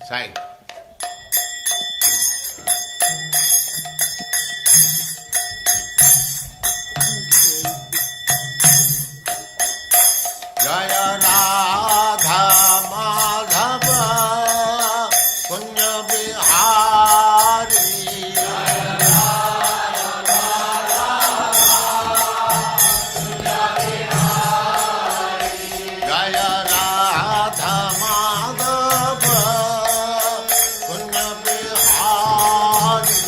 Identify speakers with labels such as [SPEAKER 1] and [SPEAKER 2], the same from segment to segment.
[SPEAKER 1] Sai. Jaya Radha Madhava Punya Bihari. Jaya Radha Madhava Punya Bihari.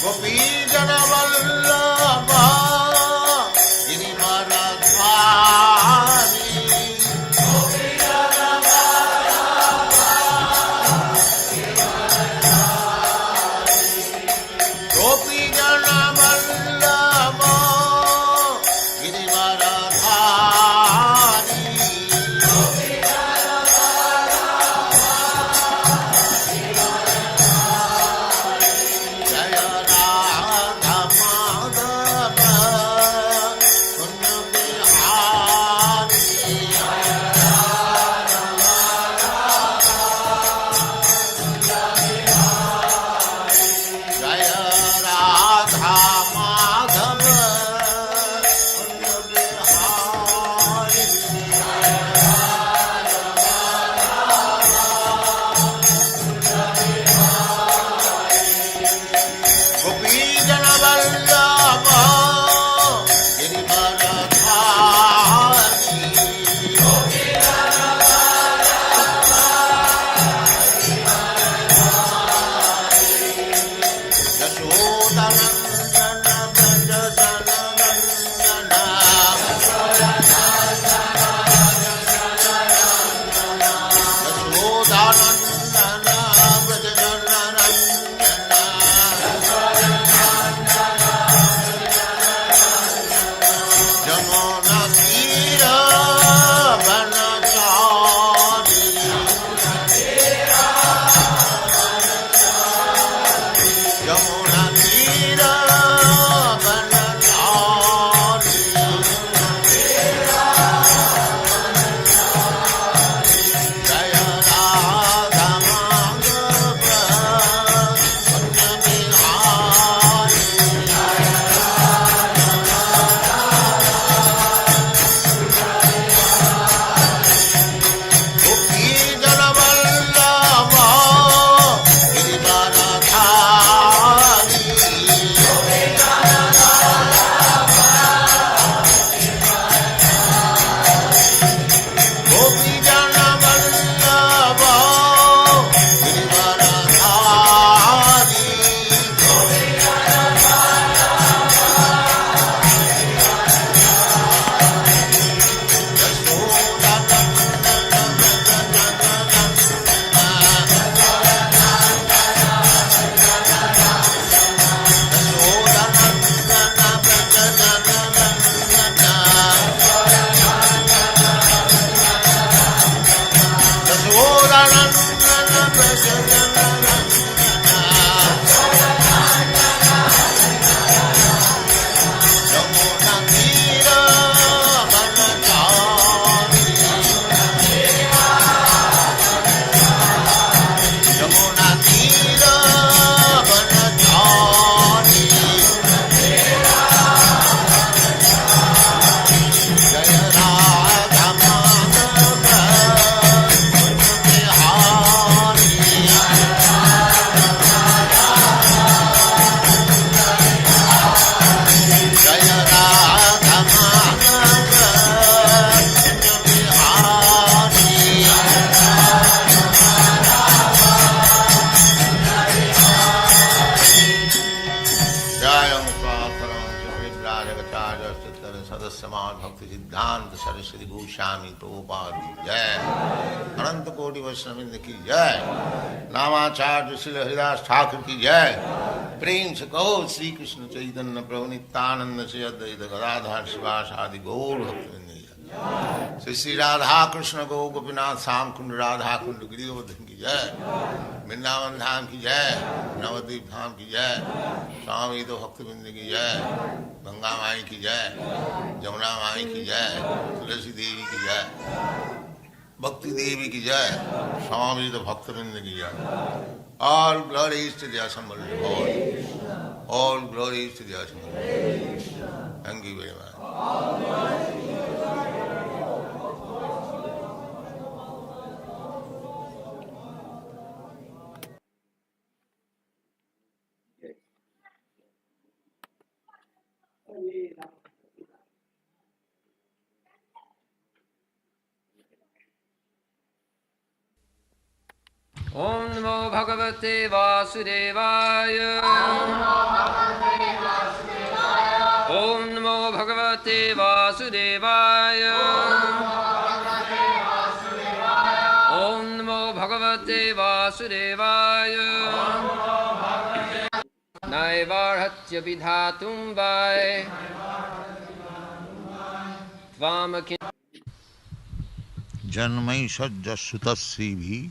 [SPEAKER 1] Gopi Jana Vallabha Giridharadhari. Gopi Jana Vallabha Giridharadhari. Jaya Radha Madhava Punya Bihari. Jaya Radha Madhava Punya Bihari. Gopi Jana Vallabha Giridharadhari. Yashodanandana Brajajananandana. Yashodanandana Brajajananandana. Jamuna Tira Vanachari. Jamuna Tira Vanachari. Jaya Radha Madhava Punya Bihari. Gopi Jana Vallabha Giridharadhari. Gopi Jana Vallabha Giridharadhari. सदस्यमान भक्ति सिद्धांत सरस्वती गोस्वामी प्रभुपाद की जय। अनंत कोटि वैष्णववृंद की जय। नामाचार्य श्री हरिदास ठाकुर की जय। प्रेम से कहो श्री कृष्ण चैतन्य प्रभु नित्यानंद से अद्वैत गदाधर शिवास आदि गौर भक्तवृंद की जय। श्री श्री राधा कृष्ण गो गोपीनाथ श्याम कुंड राधा कुंड गिरि गोवर्धन की जय, वृंदावन धाम की जय, नवद्वीप धाम की जय, स्वामी तो भक्तबिंद की जय, गंगा माई की जय, जमुना माई की जय, तुलसी देवी की जय, भक्ति देवी की जय, स्वामी तो भक्तबिंद की जय. All glories to the assembled Lord. All glories to the assembled Lord. Thank you very much.
[SPEAKER 2] Om Namo Bhagavate Vasudevaya. Om Namo Bhagavate Vasudevaya. Om Namo Bhagavate Vasudevaya. naivārhaty abhidhātuṁ vai tvām
[SPEAKER 1] janmaiśvarya-śruta-śrībhir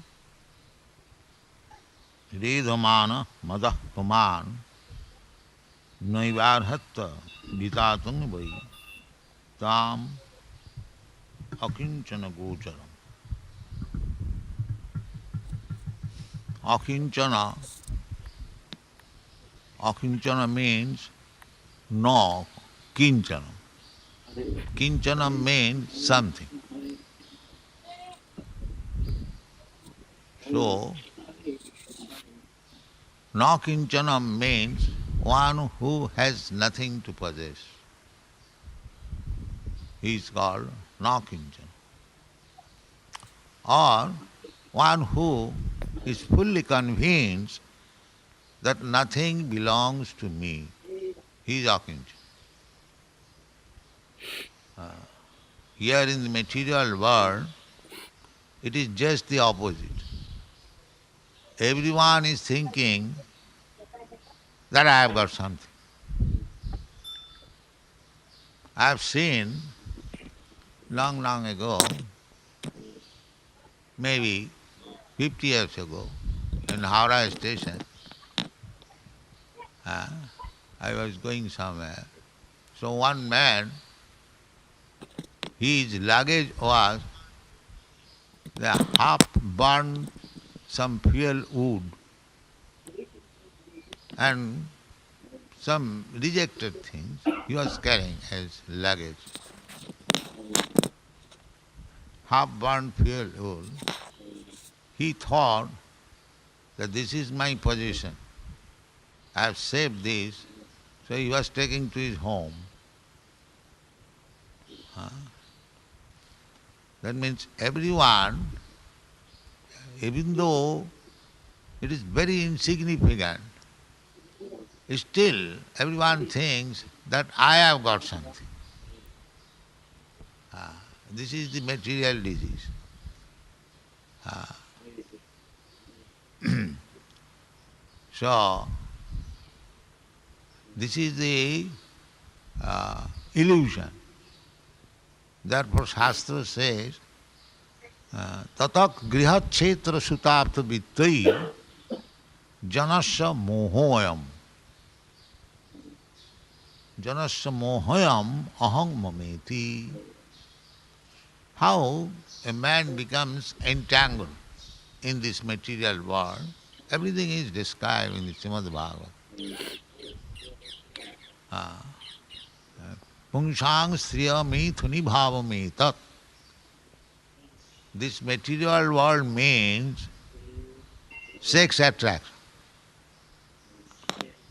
[SPEAKER 1] edhamāna-madaḥ pumān naivārhaty abhidhātuṁ vai tvām akiñcana-gocaram. Akiñcana means no, kinchana. Kinchana means something. So, no kinchana means one who has nothing to possess. He is called no kinchana. Or one who is fully convinced that nothing belongs to me. He is akiñcana. Here in the material world, it is just the opposite. Everyone is thinking that I have got something. I have seen long ago, maybe 50 years ago, in Howrah station, I was going somewhere. So one man, his luggage was the half-burned some fuel wood and some rejected things he was carrying as luggage. Half-burned fuel wood. He thought that this is my possession. I have saved this, so he was taking to his home. That means everyone, even though it is very insignificant, still everyone thinks that I have got something. This is the material disease. So, this is the illusion. Therefore Shastra says, tatak grihachetra sutapta vittai janasya mohoyam. Janasya mohoyam aham mameti. How a man becomes entangled in this material world, everything is described in the Srimad Bhagavatam. Pumān striya mithuni bhāvam etat. This material world means sex attraction.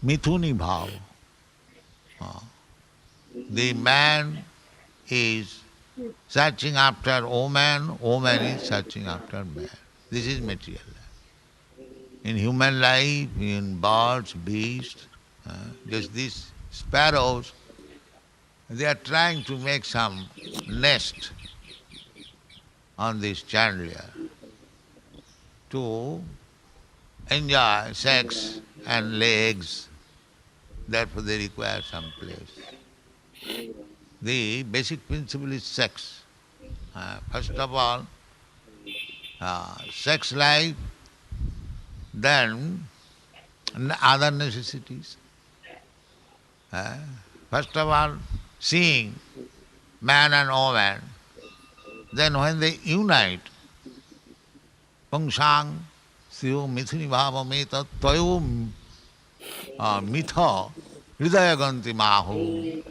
[SPEAKER 1] Mithuni bhava. The man is searching after woman is searching after man. This is material life. In human life, in birds, beasts, just these sparrows, they are trying to make some nest on this chandelier to enjoy sex and legs. Therefore they require some place. The basic principle is sex. First of all, sex life, then other necessities. First of all, seeing man and woman, then when they unite, pungsang siyo mithuni bhava meta tayo mitha hridayaganti mahu.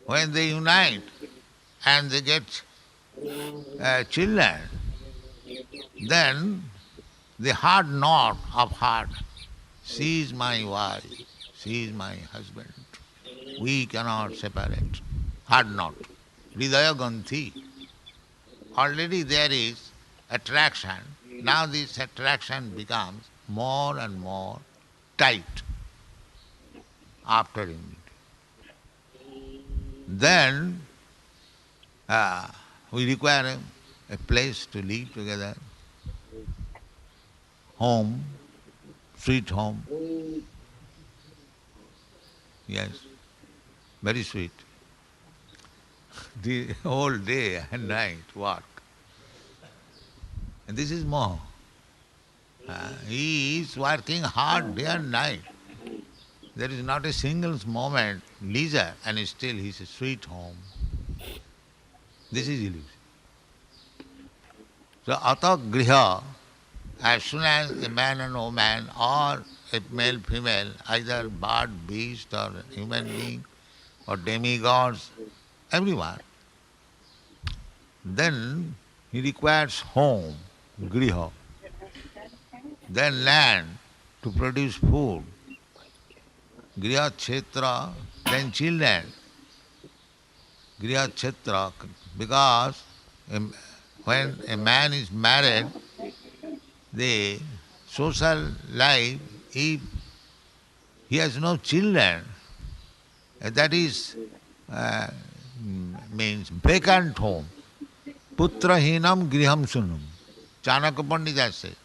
[SPEAKER 1] When they unite and they get children, then the hard knot of heart, she is my wife, she is my husband. We cannot separate. Hard knot. Hridayaganti. Already there is attraction. Now this attraction becomes more and more tight after unity. Then we require a place to live together. Home, sweet home. Yes, very sweet. The whole day and night work. And this is Moha. He is working hard day and night. There is not a single moment leisure, and still he is a sweet home. This is illusion. So ata griha, as soon as a man and woman or a male, female, either bird, beast or human being or demigods, everyone, then he requires home, griha, then land to produce food, griha kshetra, then children, griha kshetra, because when a man is married, the social life, if he has no children, that is means vacant home. Putrahinam griham sunnam. Chanakya Pandita says,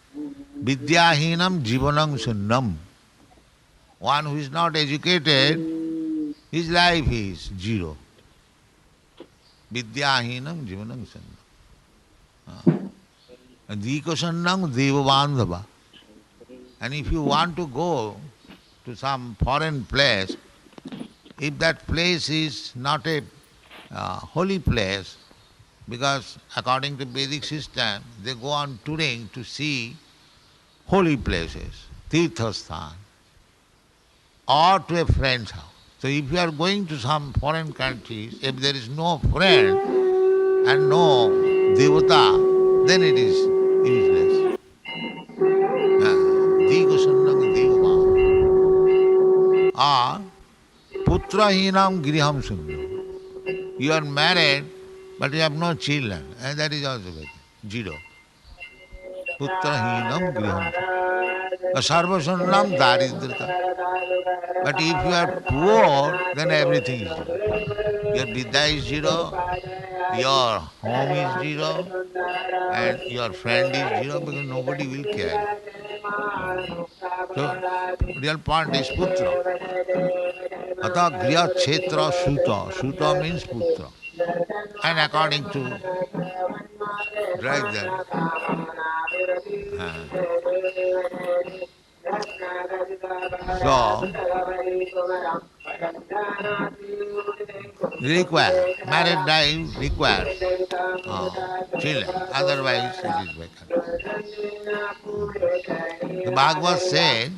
[SPEAKER 1] Vidyahinam jivanam sunnam. One who is not educated, his life is zero. Vidyahinam jivanam sunnam. Dikasannam devabandhava. And if you want to go to some foreign place, if that place is not a holy place, because according to Vedic system, they go on touring to see holy places, tirthasthan, or to a friend's house. So if you are going to some foreign countries, if there is no friend and no devata, then it is useless. Dikasannam devabandhava. Or putrahinam griham sunnam. You are married, but you have no children, and that is also good. Zero. Putrahinam griham sunnam. Sarvasunnam daridrata. But if you are poor, then everything is zero. Your vidya is zero, your home is zero, and your friend is zero, because nobody will care. So, real point is putra. Ata griya kshetra shuta. Shuta means putra. And according to right there, so married life requires children, otherwise it is vacant. The Bhagavad said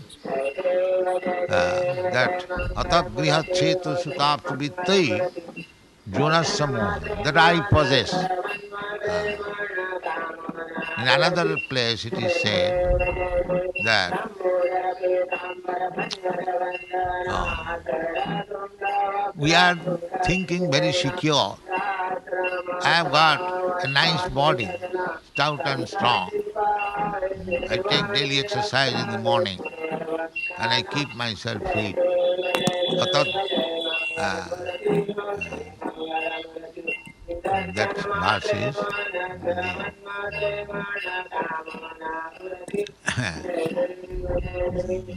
[SPEAKER 1] that atat griha chetu sutaptu vittai jonas samoha, that I possess. In another place it is said that we are thinking very secure. I have got a nice body, stout and strong. I take daily exercise in the morning and I keep myself fit. That verse is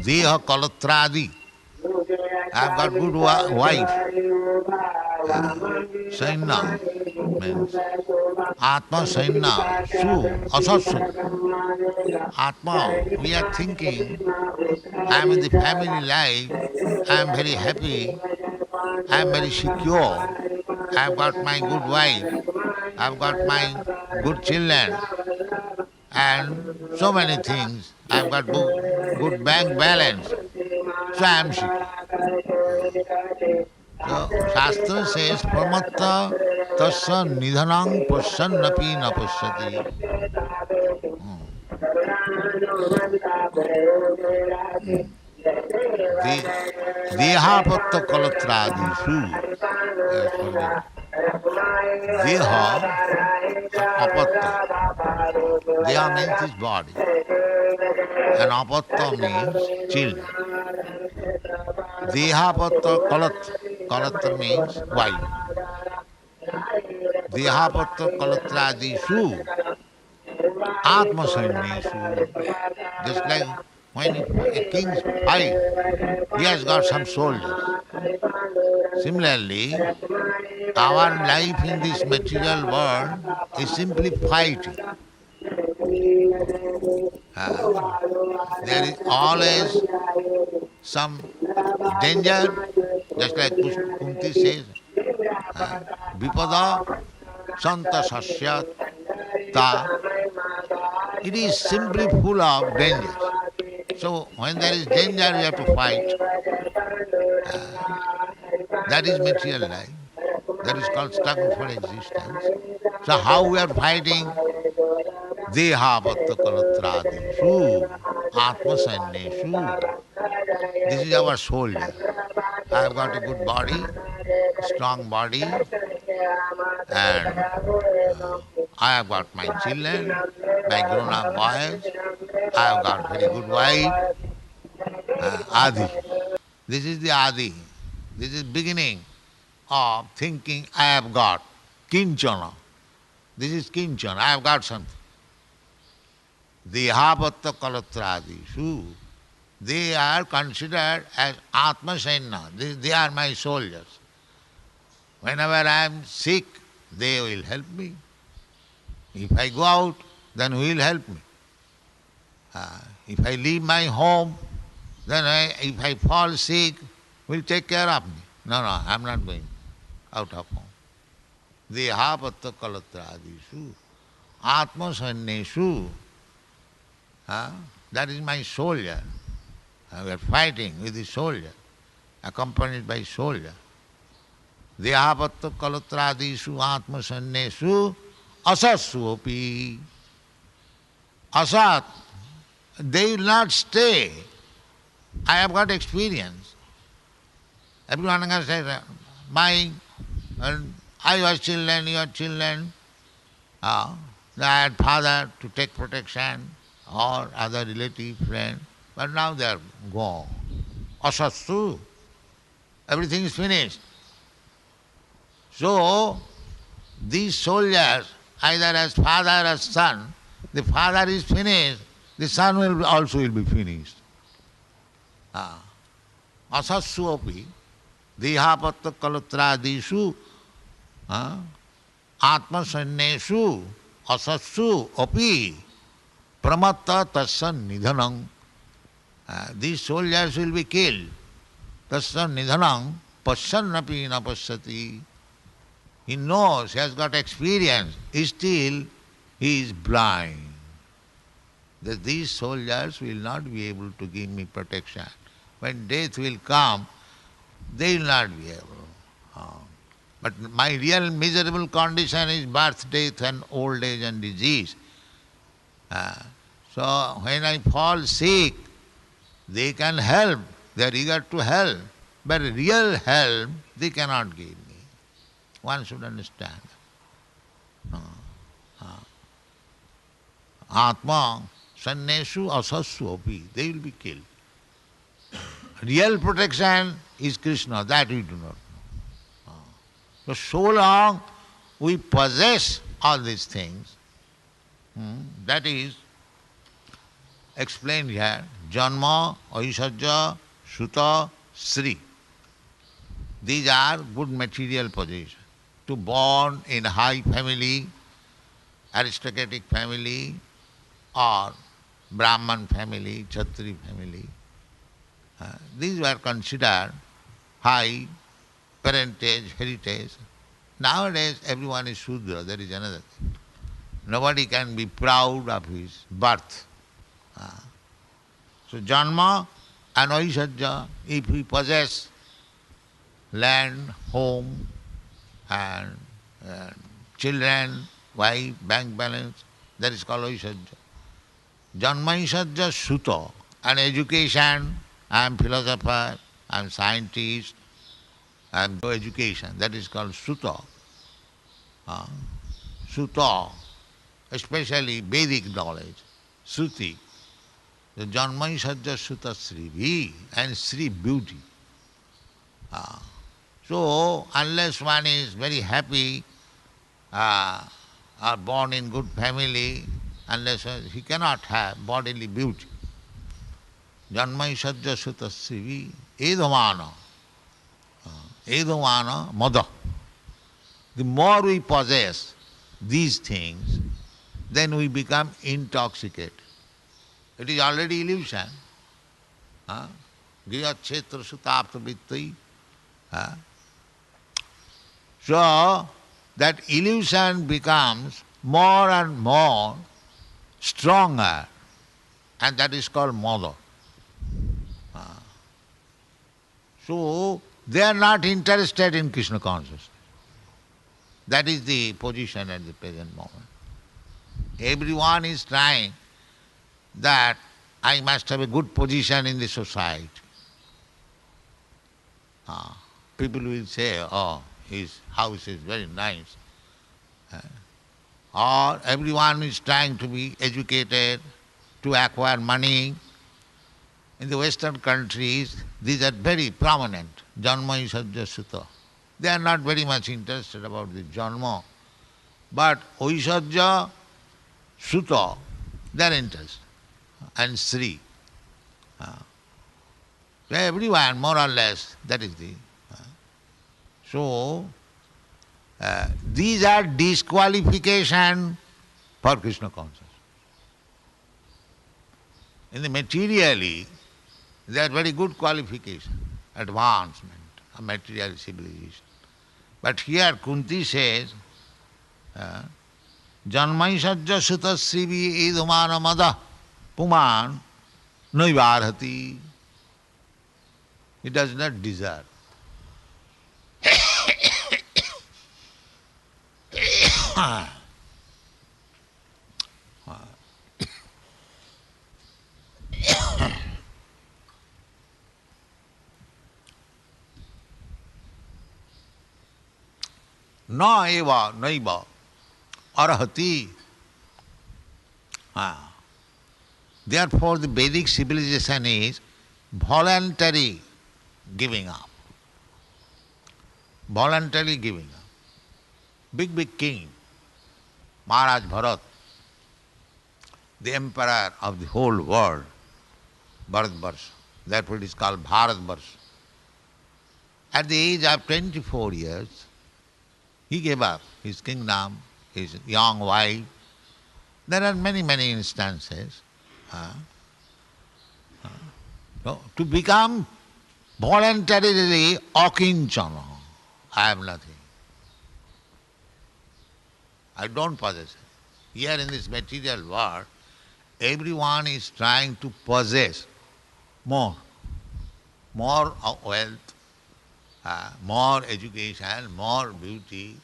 [SPEAKER 1] Deha Kalatradi. I have got good wife. Saina. means Atma Saina Su Asatsu. Atma, we are thinking, I am in the family life, I am very happy, I am very secure, I have got my good wife, I have got my good children, and so many things. I have got good bank balance, so I am secure. So Shastra says, Pramatta tasya nidhanam pasyannapi na pasyati. Dehapatta kalatradisu. Deha apatta. Deha means his body. And apatta means children. Dehapatta kalatra means wife. Dehapatta kalatradisu. Atma Sannesu. Just like when a king's fight, he has got some soldiers. Similarly, our life in this material world is simply fighting. There is always some danger, just like Kunti says, Vipada Santa Sasyat Ta. It is simply full of danger. So when there is danger, we have to fight. That is material life. That is called struggle for existence. So how we are fighting? Dehapatta kalatradisu, atma sannesu. This is our soldier. I have got a good body, strong body, and I have got my children, my grown-up boys, I have got very good wife, Adi. This is the Adi. This is beginning of thinking I have got. Kiñcana. This is kiñcana. I have got something. Dehapatta kalatradisu. They are considered as Atma Saina. They are my soldiers. Whenever I am sick, they will help me. If I go out, then who will help me? If I leave my home, then if I fall sick, who will take care of me? No, I am not going out of home. Dehapatta kalatradisu, atma sannesu. That is my soldier. We are fighting with the soldier, accompanied by soldier. Dehapatta kalatradisu, atma sannesu, asatsu api. Asat, they will not stay. I have got experience. Everyone can say, I was children, you are children. I had father to take protection or other relative, friend, but now they are gone. Asatsu. Everything is finished. So, these soldiers, either as father or as son, the father is finished, the son will also be finished. Asatsu api, dehapatta kalatradisu, atma sannesu, asatsu api, pramatta tasya nidhanam. These soldiers will be killed. Tasya nidhanam pasyannapi na pasyati. He knows, he has got experience, still he is blind. That these soldiers will not be able to give me protection. When death will come, they will not be able. But my real miserable condition is birth, death and old age and disease. So when I fall sick, they can help, they are eager to help. But real help they cannot give me. One should understand. Atma sannesu asatsu api, they will be killed. Real protection is Krishna, that we do not know. So long we possess all these things, that is explained here, janmaiśvarya-śruta-śrībhir. These are good material possessions. to born in high family, aristocratic family, or Brahman family, Kshatriya family. These were considered high parentage, heritage. Nowadays everyone is Shudra, there is another thing. Nobody can be proud of his birth. So janma and aishajya, if we possess land, home, and children, wife, bank balance, that is called aishajya. Janmaiśvarya-śruta, and education, I am philosopher, I am scientist, I am no education, that is called Śruta. Śruta, especially Vedic knowledge, Shruti, the janmaiśvarya-śruta-śrībhir, and Sri beauty. So, unless one is very happy, or born in good family, unless he cannot have bodily beauty. Janmaiśvarya-śruta-śrībhir, edhamāna-madaḥ. The more we possess these things, then we become intoxicated. It is already illusion. Griyakshetra-sutapta-vittai. So, that illusion becomes more and more stronger, and that is called mada. So, they are not interested in Krishna consciousness. That is the position at the present moment. Everyone is trying that I must have a good position in the society. People will say, oh, his house is very nice. Or everyone is trying to be educated, to acquire money. In the Western countries, these are very prominent, janmaiśvarya-śruta. They are not very much interested about the janma. But aishajya-śruta, they are interested. And Sri. Everyone, more or less, that is the... So, these are disqualification for Krishna consciousness. In the materially, they are very good qualification, advancement of material civilization. But here Kunti says, janmaiśvarya-śruta-śrībhir edhamāna-madaḥ pumān naivārhaty. He does not deserve. naivārhaty. Therefore, the Vedic civilization is voluntary giving up. Voluntarily giving up. Big king, Maharaj Bharat, the emperor of the whole world, Bharatvarsha. Therefore it is called Bharatvarsha. At the age of 24 years, he gave up his kingdom, his young wife. There are many instances. To become voluntarily akiñcana. I have nothing. I don't possess it. Here in this material world, everyone is trying to possess more wealth, more education, more beauty,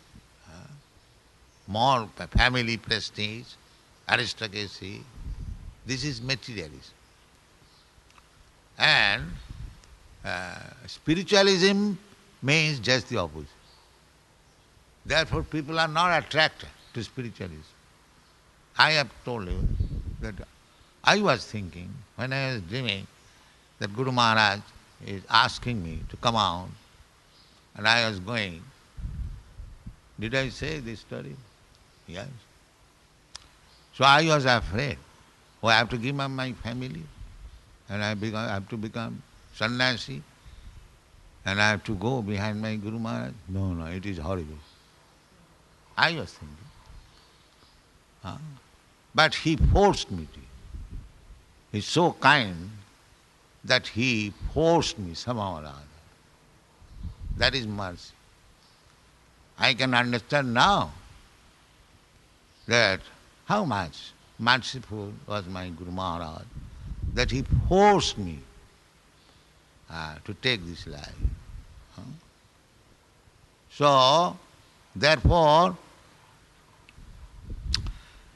[SPEAKER 1] more family prestige, aristocracy. This is materialism. And spiritualism means just the opposite. Therefore people are not attracted to spiritualism. I have told you that I was thinking, when I was dreaming, that Guru Maharaj is asking me to come out, and I was going. Did I say this story? Yes. So I was afraid. Oh, I have to give up my family, and I have to become sannyasi, and I have to go behind my Guru Maharaj. No, it is horrible. I was thinking. But he forced me to. He's so kind that he forced me somehow or other. That is mercy. I can understand now that how much merciful was my Guru Maharaj, that he forced me to take this life. So, therefore,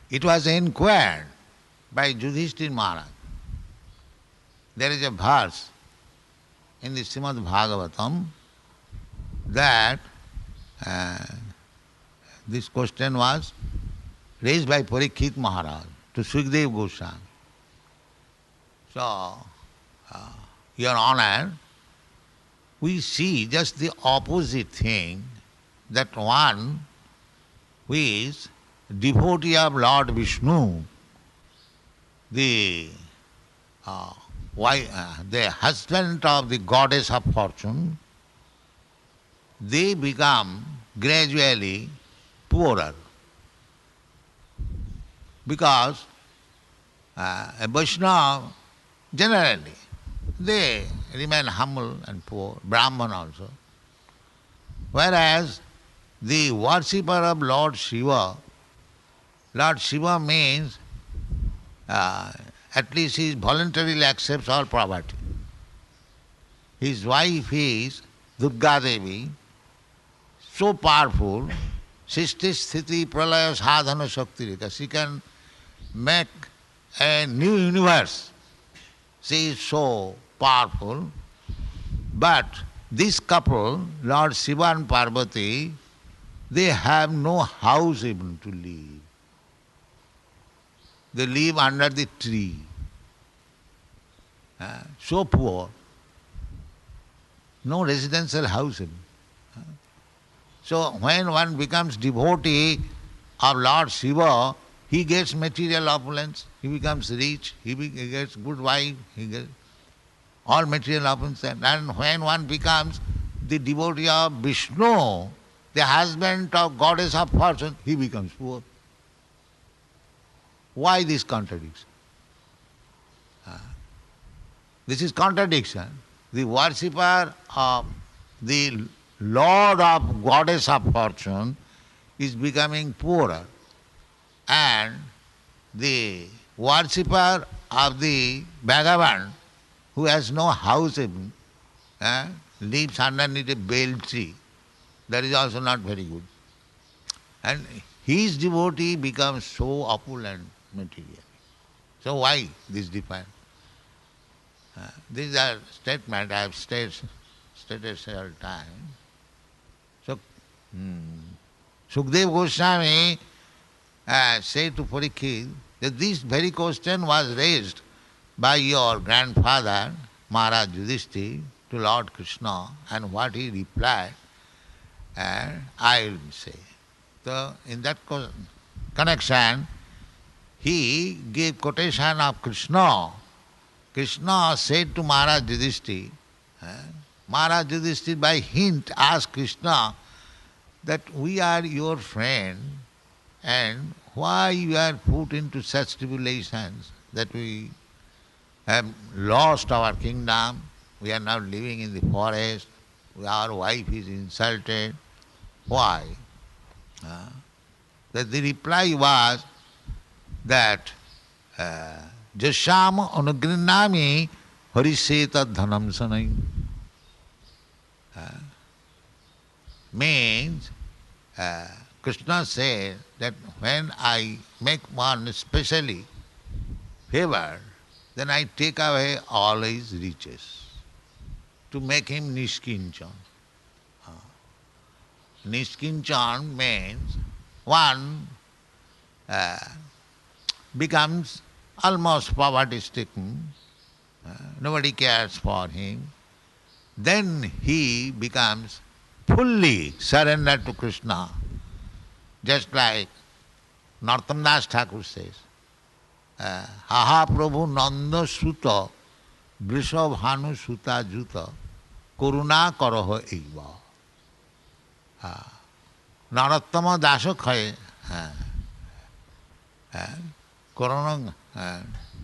[SPEAKER 1] it was inquired by Yudhishthira Maharaj. There is a verse in the Srimad Bhagavatam that this question was raised by Parikshit Maharaj to Sukadeva Goswami. So, Your Honor, we see just the opposite thing, that one who is devotee of Lord Vishnu, the husband of the goddess of fortune, they become gradually poorer. Because a Vaishnava, generally, they remain humble and poor, Brahman also. Whereas the worshipper of Lord Shiva means at least he voluntarily accepts all poverty. His wife is Durga Devi, so powerful, Sisti Sthiti Pralaya Sadhana Shakti Rika. She can make a new universe. She is so powerful. But this couple, Lord Shiva and Parvati, they have no house even to live. They live under the tree. So poor. No residential house even. So when one becomes devotee of Lord Shiva, he gets material opulence, he becomes rich, he gets good wife, he gets all material opulence. And when one becomes the devotee of Vishnu, the husband of goddess of fortune, he becomes poor. Why this contradiction? This is contradiction. The worshipper of the Lord of goddess of fortune is becoming poorer, and the worshipper of the Bhagavan, who has no house even, lives underneath a bale tree. That is also not very good. And his devotee becomes so opulent material. So why this difference? These are statements I have stated several times. So, Sukadeva Goswami said to Parikshit that this very question was raised by your grandfather, Maharaj Yudhishthira, to Lord Krishna, and what he replied, I will say. So, in that connection, he gave quotation of Krishna. Krishna said to Maharaj Yudhishthira, Maharaj Yudhishthira by hint asked Krishna that we are your friend and why you are put into such tribulations that we have lost our kingdom, we are now living in the forest, our wife is insulted. Why? That the reply was that Jasyam anugrinami hariseta dhanam sanai. Means, Krishna said that when I make one specially favored, then I take away all his riches to make him nishkinchan. Nishkinchan means one becomes almost poverty-stricken, nobody cares for him, then he becomes fully surrendered to Krishna. Just like Narottam Das Thakur says, Haha Prabhu Nanda Suta Vrishabhanu Suta Juta Karuna Karaha Eva. Narottam Das खये कोरोना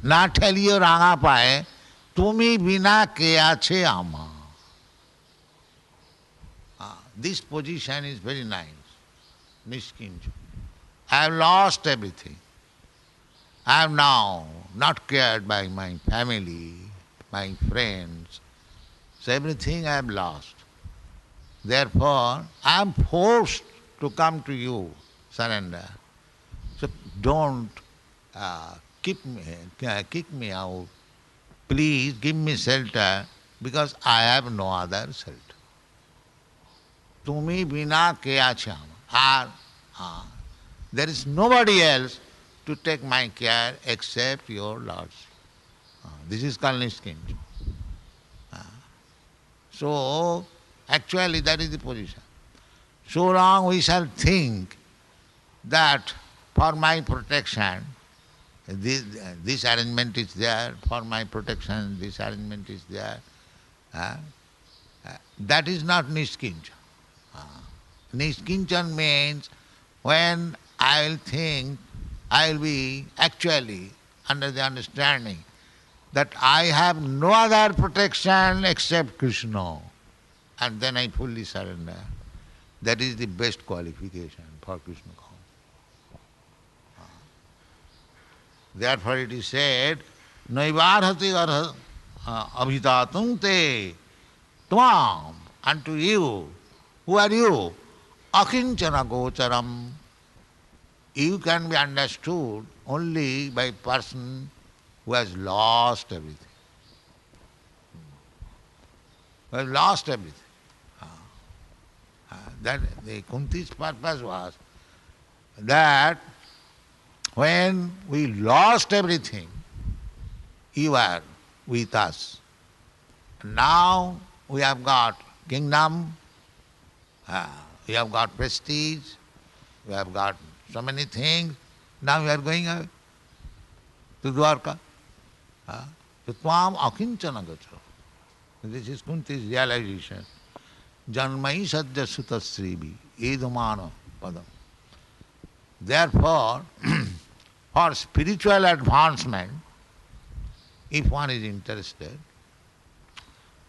[SPEAKER 1] ना ठेलियो रांगा पाए तुमी बिना के आछे आमा. This position is very nice. Niskinja. I have lost everything. I am now not cared by my family, my friends. So everything I have lost. Therefore, I am forced to come to you, surrender. So don't kick me out. Please give me shelter because I have no other shelter. Tumi bina ke acham. There is nobody else to take my care except your Lord. This is called Niskinja. So, actually that is the position. So long we shall think that for my protection, this arrangement is there, for my protection, this arrangement is there. That is not Niskinja. Niskinjan means when I will think, I will be actually under the understanding that I have no other protection except Krishna, and then I fully surrender. That is the best qualification for Krishna consciousness. Therefore it is said, naivārhaty abhidhātuṁ te tvām, unto you. Who are you? Akiñcana-gocaram. You can be understood only by a person who has lost everything. Who has lost everything. That the Kunti's purpose was that when we lost everything, you are with us. Now we have got kingdom, we have got prestige, we have got so many things. Now we are going away to Dwarka. So tvām akiñcana-gocaram. This is Kunti's realization. janmaiśvarya-śruta-śrībhir, edhamāna-madaḥ. Therefore, for spiritual advancement, if one is interested,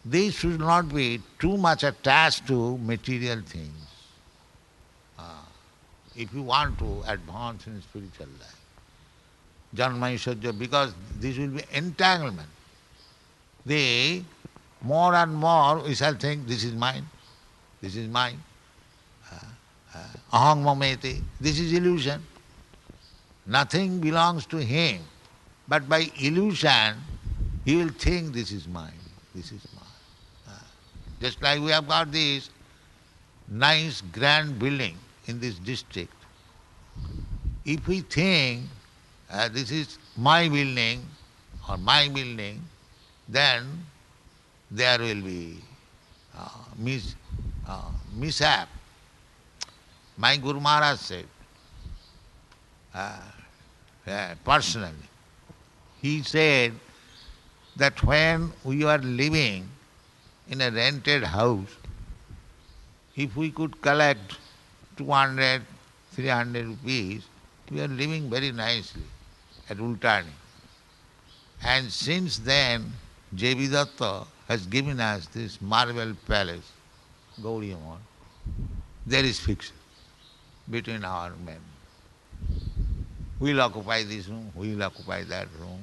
[SPEAKER 1] they should not be too much attached to material things. If you want to advance in spiritual life, janmaiśvarya, because this will be entanglement. The more and more we shall think, this is mine, this is mine. Aham mameti, this is illusion. Nothing belongs to him. But by illusion, he will think this is mine, this is mine. Just like we have got this nice grand building in this district. If we think this is my building or my building, then there will be mishap. My Guru Maharaj said, personally, he said that when we are living in a rented house, if we could collect 200, 300 rupees, we are living very nicely at Ultani. And since then, Abhidhātuṁ has given us this marble palace, Gaudiya Math. There is fiction between our men. We will occupy this room, we will occupy that room,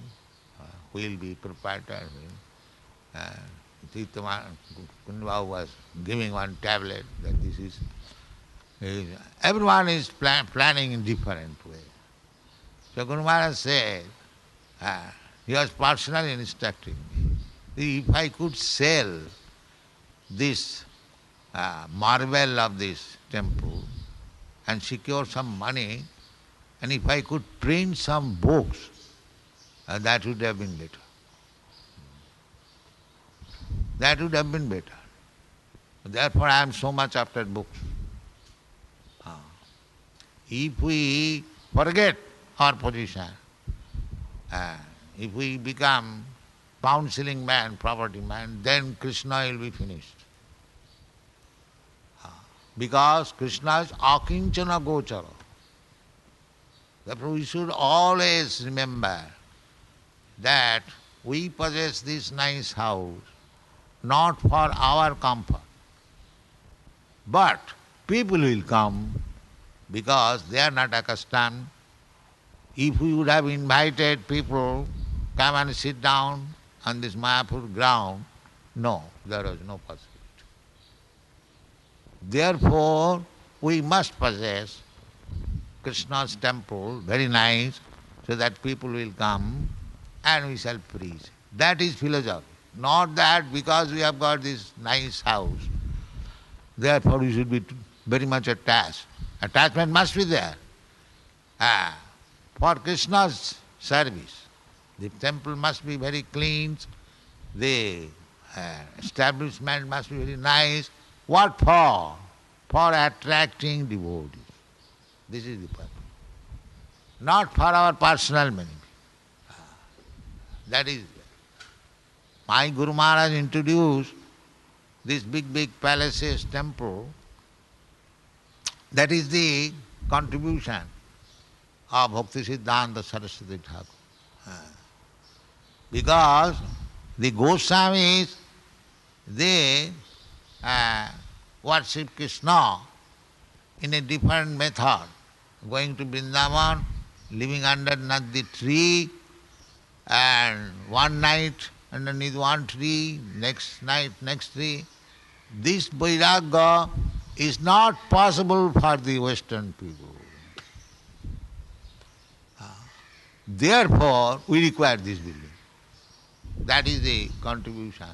[SPEAKER 1] we will be proprietor. Kunva was giving one tablet that this is. Everyone is planning in different way. So Guru Maharaj said, he was personally instructing me, if I could sell this marble of this temple and secure some money, and if I could print some books, that would have been better. That would have been better. Therefore I am so much after books. If we forget our position, if we become pound-shilling man, property man, then Krishna will be finished. because Krishna is akiñcana-gocaram. Therefore we should always remember that we possess this nice house not for our comfort, but people will come because they are not accustomed. If we would have invited people, come and sit down on this Mayapur ground, no, there was no possibility. Therefore, we must possess Krishna's temple, very nice, so that people will come and we shall preach. That is philosophy. Not that because we have got this nice house, therefore we should be very much attached. Attachment must be there. For Krishna's service, the temple must be very clean, the establishment must be very nice. What for? For attracting devotees. This is the purpose. Not for our personal benefit. That is, my Guru Maharaj introduced this big palaces temple. That is the contribution of Bhakti Siddhanta Saraswati Thakur. Because the Goswamis, they worship Krishna in a different method, going to Vrindavan, living underneath the tree, and one night underneath one tree, next night next tree. This vairagya is not possible for the Western people. Therefore, we require this building. That is the contribution.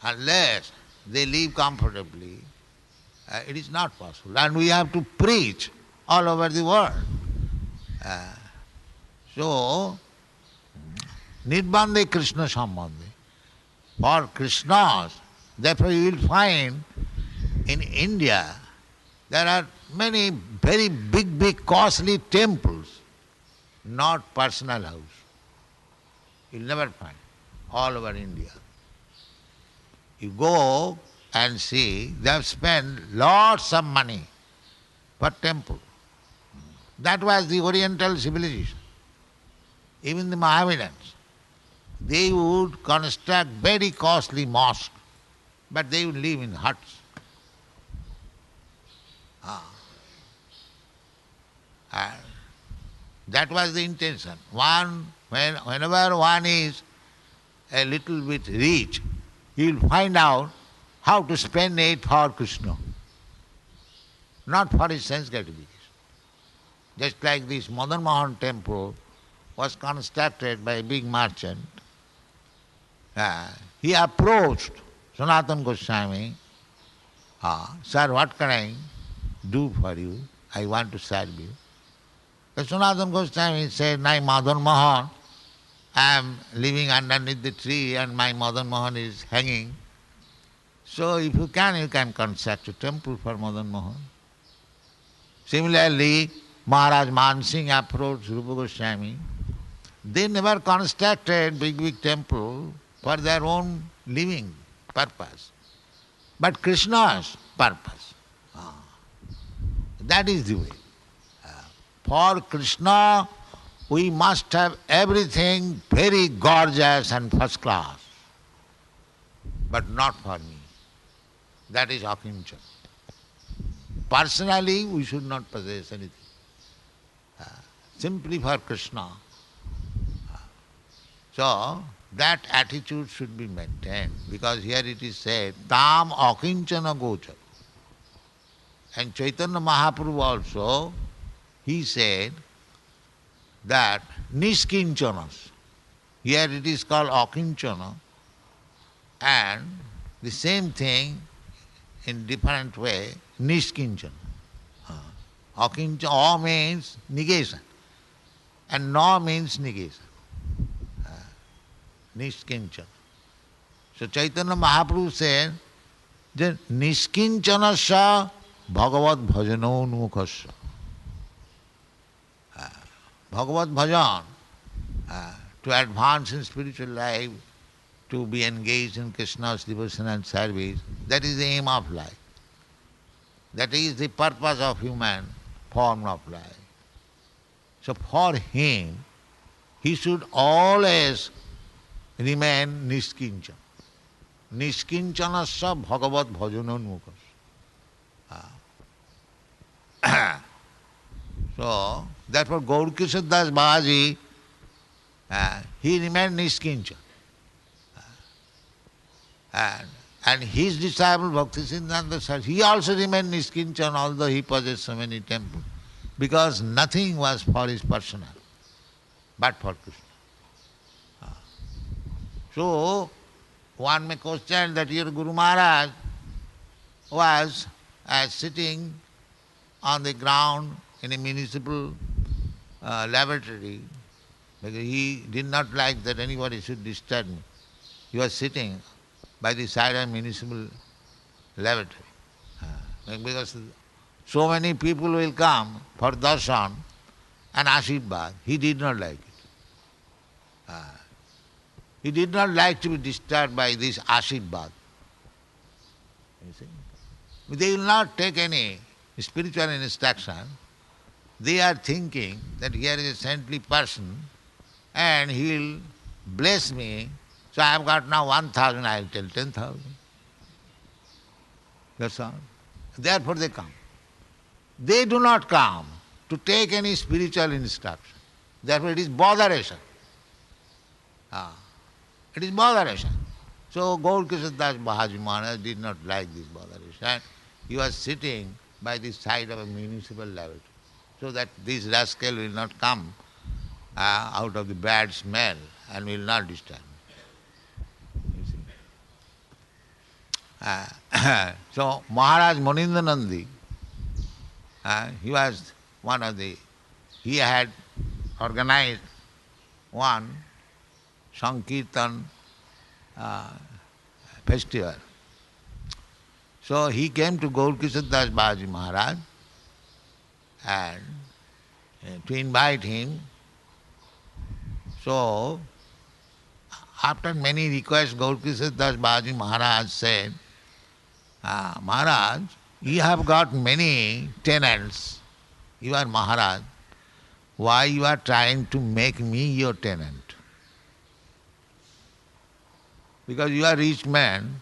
[SPEAKER 1] Unless they live comfortably, it is not possible. And we have to preach all over the world. So, Nirbandhe Krishna Sambandhe. For Krishnas, therefore you will find in India there are many very big costly temples, not personal house. You'll never find all over India. You go and see, they have spent lots of money for temple. That was the Oriental civilization. Even the Mohammedans, they would construct very costly mosques, but they would live in huts. And that was the intention. Whenever one is a little bit rich, he will find out how to spend it for Krishna, not for his sense gratification. Just like this Madan Mohan temple was constructed by a big merchant. He approached Sanatana Goswami, "Sir, what can I do for you? I want to serve you." But Sanatana Goswami said, "My Madan Mohan, I am living underneath the tree and my Madan Mohan is hanging. So if you can construct a temple for Madan Mohan." Similarly, Maharaj Man Singh approached Rupa Goswami. They never constructed big temple for their own living purpose, but Krishna's purpose. That is the way. For Krishna, we must have everything very gorgeous and first class, but not for me. That is akiñcana. Personally, we should not possess anything. Simply for Krishna. So, that attitude should be maintained, because here it is said, tvām akiñcana-gocaram. And Chaitanya Mahaprabhu also, he said that niṣkincanas. Here it is called akiñcana, and the same thing in different way, niṣkincana. Akiñcana, means negation, and na means negation. Niṣkincana. So Chaitanya Mahaprabhu said that niṣkincanasya bhagavad bhajanonmukhasya. Bhagavad bhajan, to advance in spiritual life, to be engaged in Krishna's devotion and service, that is the aim of life. That is the purpose of human form of life. So for him, he should always remain niskinchana. Niskincanasya bhagavat bhajanonmukhas. So, therefore Gaurkishore Das Babaji, he remained niskinchana. And his disciple Bhaktisiddhanta Saraswati, he also remained niskinchana, although he possessed so many temples, because nothing was for his personal, but for Krishna. So, one may question that your Guru Maharaj was sitting on the ground in a municipal lavatory, because he did not like that anybody should disturb me. He was sitting by the side of municipal lavatory. Because so many people will come for darshan and ashirvad. He did not like it. He did not like to be disturbed by this ashirvad. You see? They will not take any spiritual instruction. They are thinking that here is a saintly person and he will bless me. So I have got now 1,000, I will tell 10,000. That's all. Therefore they come. They do not come to take any spiritual instruction. Therefore it is botheration. It is botheration. So Gaurkishore Das Babaji Maharaj did not like this botheration. He was sitting by the side of a municipal lavatory, so that this rascal will not come out of the bad smell and will not disturb me. You see? So Maharaj Monindanandi, he was one of the, he had organized one Sankirtan festival. So he came to Gaurkishore Das Babaji Maharaj and to invite him. So after many requests, Gaurkishore Das Babaji Maharaj said, Maharaj, you have got many tenants. You are Maharaj. Why you are trying to make me your tenant? Because you are rich man,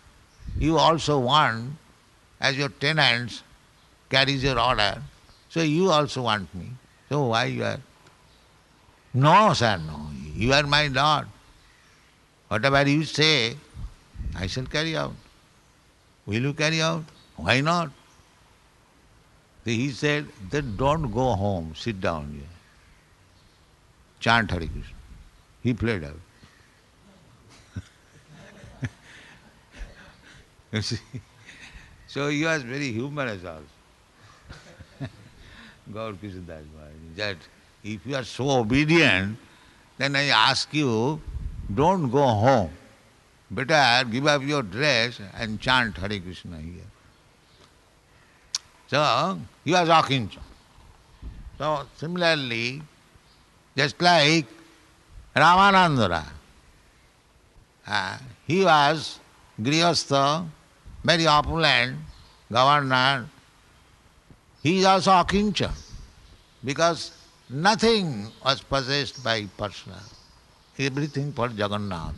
[SPEAKER 1] you also want, as your tenants carries your order, so you also want me. So why you are? No, sir, no. You are my Lord. Whatever you say, I shall carry out. Will you carry out? Why not? So he said, then don't go home, sit down here. Chant Hare Krishna. He played out. You see? So he was very humorous also. Gaurkishore Das Babaji, that if you are so obedient, then I ask you, don't go home. Better give up your dress and chant Hare Krishna here. So he was akiñcana. So similarly, just like Ramanandara, he was grihastha, very opulent governor. He is also akiñcana, because nothing was possessed by personal. Everything for Jagannath.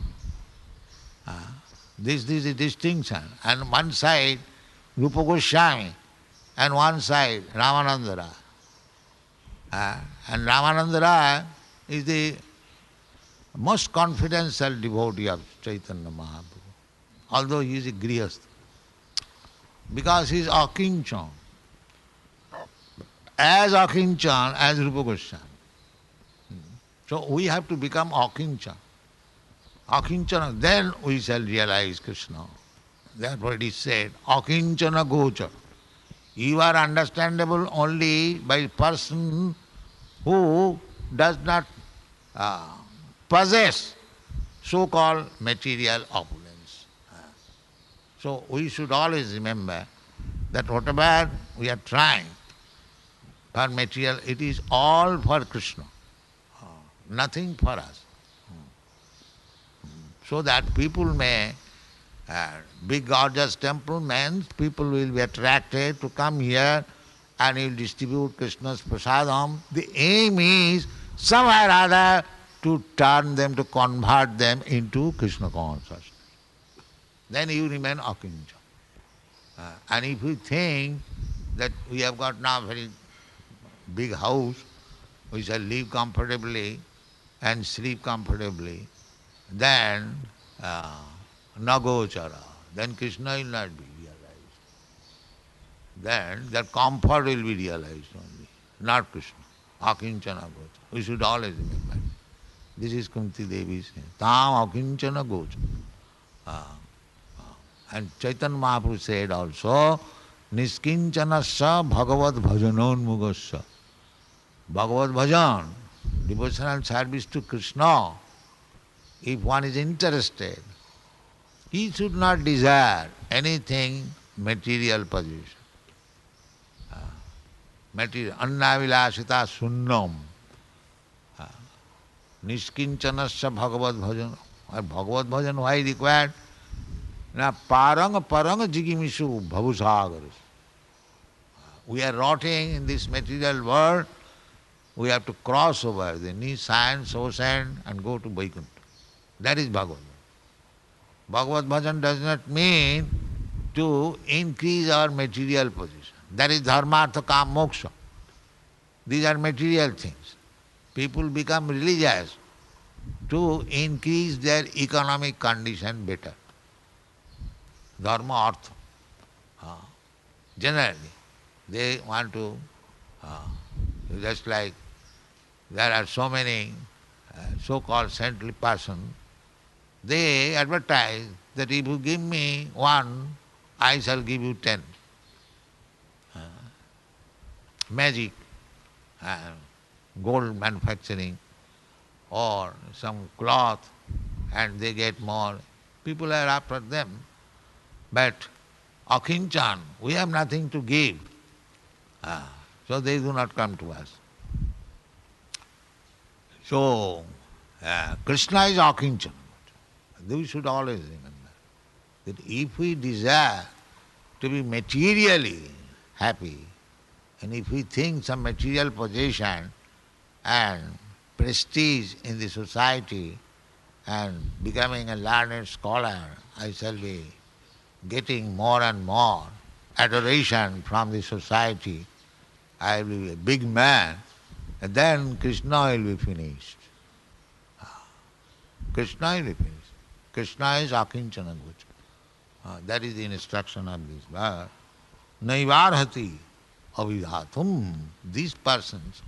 [SPEAKER 1] This is the distinction. And one side Rupa Goswami, and one side Ramanandara. And Ramanandara is the most confidential devotee of Chaitanya Mahaprabhu, although he is a grihastha, because he is akiñcana, as akiñcana as Rupa Goswami. So we have to become akiñcana. Akiñcana, then we shall realize Krishna. Therefore it is said, akiñcana-gocaram. You are understandable only by a person who does not possess so-called material opulence. So we should always remember that whatever we are trying for material, it is all for Krishna, nothing for us. So that people may big gorgeous temple means people will be attracted to come here and he will distribute Krishna's prasadam. The aim is somehow or other to turn them, to convert them into Krishna consciousness. Then you remain akiñcana. And if we think that we have got now a very big house, we shall live comfortably and sleep comfortably, then na-gocaram, then Krishna will not be realized. Then that comfort will be realized only, not Krishna. Akiñcana-gocaram. We should always remember. This is Kunti Devi saying, tvām akiñcana-gocaram. And Chaitanya Mahaprabhu said also, niskincanasya bhagavad bhajanonmugasya. Bhagavad bhajan, devotional service to Krishna. If one is interested, he should not desire anything material position. Material, annavilasita sunnam. Niskincanasya bhagavad bhajan. Bhagavad bhajan, why required? Now, parang jigimisu bhavusagaras. We are rotting in this material world. We have to cross over the Nissan, Ocean and go to Vaikuntha. That is Bhagavad Bhajan. Bhagavad Bhajan does not mean to increase our material position. That is dharma, artha, kama, moksha. These are material things. People become religious to increase their economic condition better. Dharma, artha. Generally, they want to, just like there are so many so-called saintly persons, they advertise that if you give me one, I shall give you 10. Magic, gold manufacturing, or some cloth, and they get more. People are after them. But akiñcana, we have nothing to give. So they do not come to us. So, Krishna is akiñcana. We should always remember that if we desire to be materially happy, and if we think some material possession and prestige in the society and becoming a learned scholar, I shall be getting more and more adoration from the society, I will be a big man, and then Krishna will be finished. Krishna will be finished. Krishna is akiñcana-gocaram. That is the instruction of this verse. Naivārhaty abhidhātuṁ. These persons,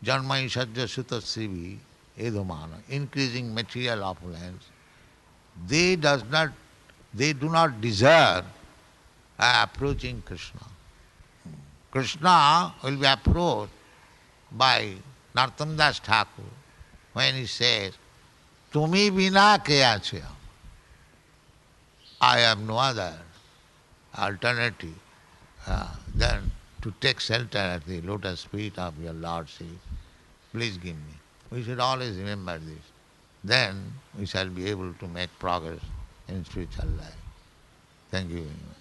[SPEAKER 1] janmaiśvarya-śruta-śrībhir, edhamāna, increasing material opulence, they do not deserve approaching Krishna. Krishna will be approached by Narottam Das Thakur when he says, Tumi vina ke ache? I have no other alternative than to take shelter at the lotus feet of your Lordship. Please give me. We should always remember this. Then we shall be able to make progress in spiritual life. Thank you very much.